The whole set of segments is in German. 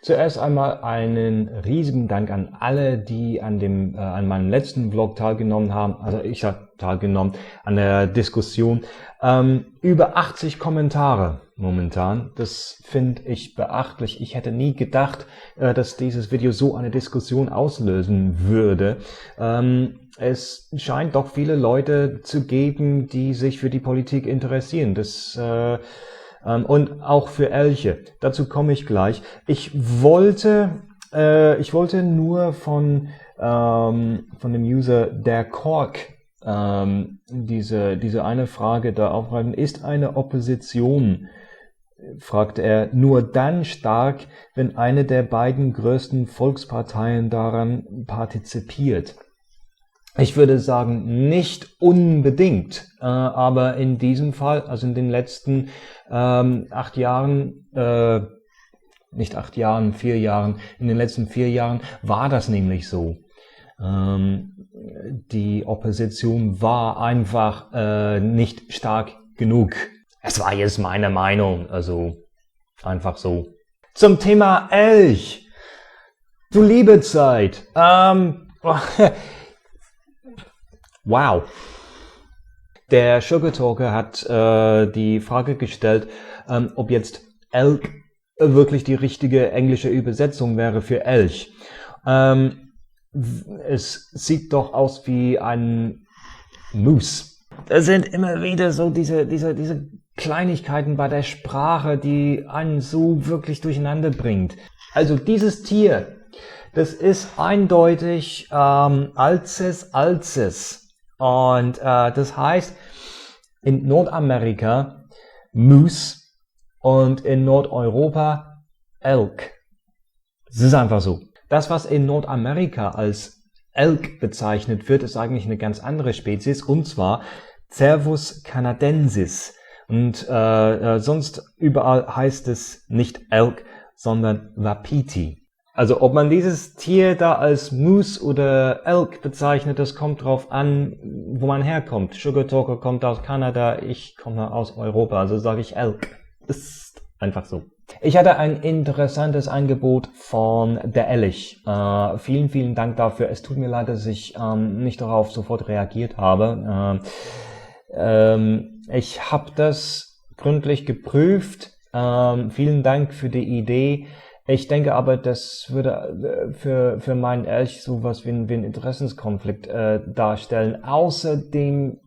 Zuerst einmal einen riesigen Dank an alle, die an meinem letzten Vlog teilgenommen haben. Also ich habe teilgenommen an der Diskussion. Über 80 Kommentare momentan. Das finde ich beachtlich. Ich hätte nie gedacht, dass dieses Video so eine Diskussion auslösen würde. Es scheint doch viele Leute zu geben, die sich für die Politik interessieren. Und auch für Elche. Dazu komme ich gleich. Ich wollte nur von dem User der Kork diese eine Frage da aufgreifen. Ist eine Opposition, fragt er, nur dann stark, wenn eine der beiden größten Volksparteien daran partizipiert? Ich würde sagen, nicht unbedingt, aber in diesem Fall, also in den letzten 8 Jahren, nicht 8 Jahren, 4 Jahren, in den letzten 4 Jahren war das nämlich so. Die Opposition war einfach nicht stark genug. Es war jetzt meine Meinung, also einfach so. Zum Thema Elch. Du liebe Zeit. Wow. Der Sugar Talker hat die Frage gestellt, ob jetzt Elk wirklich die richtige englische Übersetzung wäre für Elch. Es sieht doch aus wie ein Moose. Es sind immer wieder so diese Kleinigkeiten bei der Sprache, die einen so wirklich durcheinander bringt. Also dieses Tier, das ist eindeutig Alces. Und das heißt in Nordamerika Moose und in Nordeuropa Elk. Es ist einfach so. Das, was in Nordamerika als Elk bezeichnet wird, ist eigentlich eine ganz andere Spezies, und zwar Cervus canadensis. Und sonst überall heißt es nicht Elk, sondern Wapiti. Also ob man dieses Tier da als Moose oder Elk bezeichnet, das kommt drauf an, wo man herkommt. Sugar Talker kommt aus Kanada, ich komme aus Europa, also sage ich Elk. Ist einfach so. Ich hatte ein interessantes Angebot von der Elch. Vielen, vielen Dank dafür. Es tut mir leid, dass ich nicht darauf sofort reagiert habe. Ich habe das gründlich geprüft. Vielen Dank für die Idee. Ich denke aber, das würde für meinen Elch sowas wie einen Interessenskonflikt darstellen. Außerdem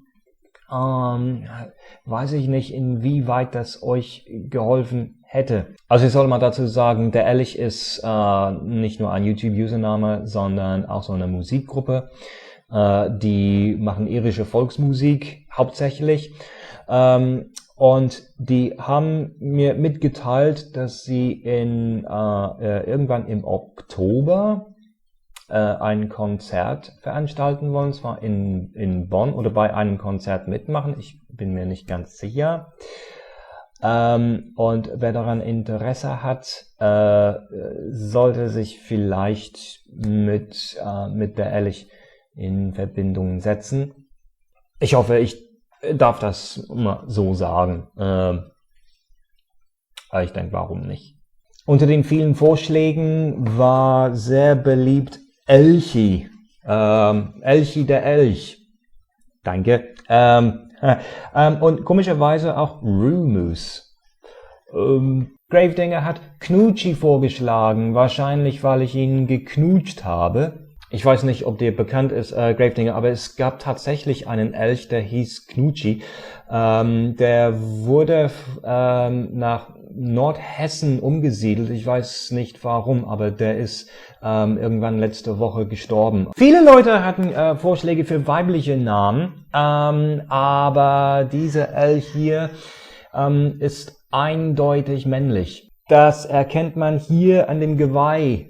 weiß ich nicht, inwieweit das euch geholfen hätte. Also ich soll mal dazu sagen, der Elch ist nicht nur ein YouTube-Username, sondern auch so eine Musikgruppe. Die machen irische Volksmusik hauptsächlich. Und die haben mir mitgeteilt, dass sie irgendwann im Oktober ein Konzert veranstalten wollen, zwar in Bonn, oder bei einem Konzert mitmachen. Ich bin mir nicht ganz sicher. Und wer daran Interesse hat, sollte sich vielleicht mit der Elch in Verbindung setzen. Ich hoffe, ich darf das mal so sagen. Aber ich denke, warum nicht? Unter den vielen Vorschlägen war sehr beliebt Elchi. Elchi der Elch. Danke. Und komischerweise auch Rumoose. Gravedinger hat Knutschi vorgeschlagen, wahrscheinlich weil ich ihn geknutscht habe. Ich weiß nicht, ob dir bekannt ist, Gravedinger, aber es gab tatsächlich einen Elch, der hieß Knutschi. Der wurde nach Nordhessen umgesiedelt. Ich weiß nicht warum, aber der ist irgendwann letzte Woche gestorben. Viele Leute hatten Vorschläge für weibliche Namen, aber dieser Elch hier ist eindeutig männlich. Das erkennt man hier an dem Geweih.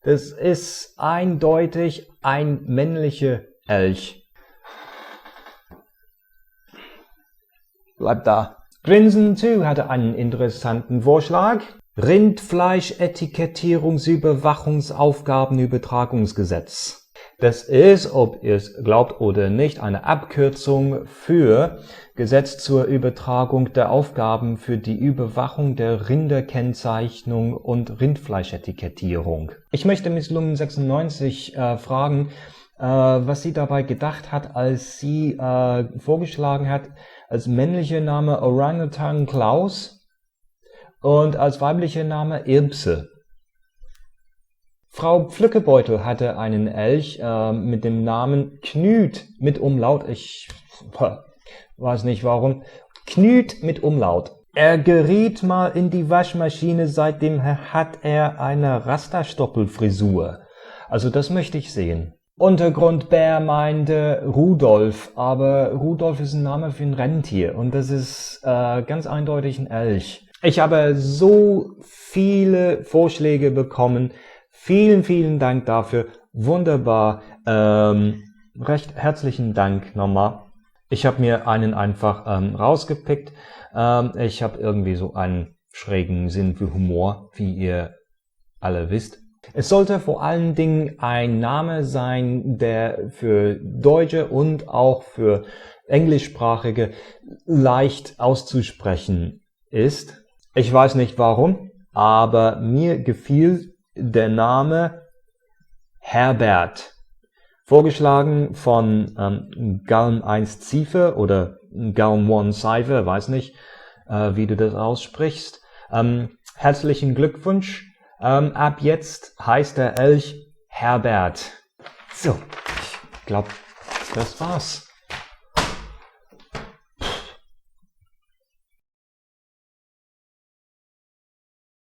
Das ist eindeutig ein männlicher Elch. Bleibt da. Grinsen 2 hatte einen interessanten Vorschlag. Rindfleisch-Etikettierungsüberwachungsaufgabenübertragungsgesetz. Das ist, ob ihr es glaubt oder nicht, eine Abkürzung für Gesetz zur Übertragung der Aufgaben für die Überwachung der Rinderkennzeichnung und Rindfleischetikettierung. Ich möchte Miss Lumen 96 fragen, was sie dabei gedacht hat, als sie vorgeschlagen hat, als männlicher Name Orangutan Klaus und als weiblicher Name Ilse. Frau Pflückebeutel hatte einen Elch mit dem Namen Knüt mit Umlaut. Ich weiß nicht warum. Knüt mit Umlaut. Er geriet mal in die Waschmaschine, seitdem hat er eine Rasterstoppelfrisur. Also das möchte ich sehen. Untergrund Bär meinte Rudolf, aber Rudolf ist ein Name für ein Rentier und das ist ganz eindeutig ein Elch. Ich habe so viele Vorschläge bekommen. Vielen, vielen Dank dafür. Wunderbar. Recht herzlichen Dank nochmal. Ich habe mir einen einfach rausgepickt. Ich habe irgendwie so einen schrägen Sinn für Humor, wie ihr alle wisst. Es sollte vor allen Dingen ein Name sein, der für Deutsche und auch für Englischsprachige leicht auszusprechen ist. Ich weiß nicht warum, aber mir gefiel der Name Herbert. Vorgeschlagen von Galm 1 Ziefer oder Galm 1 Cipher, weiß nicht, wie du das aussprichst. Herzlichen Glückwunsch. Ab jetzt heißt der Elch Herbert. So, ich glaube, das war's.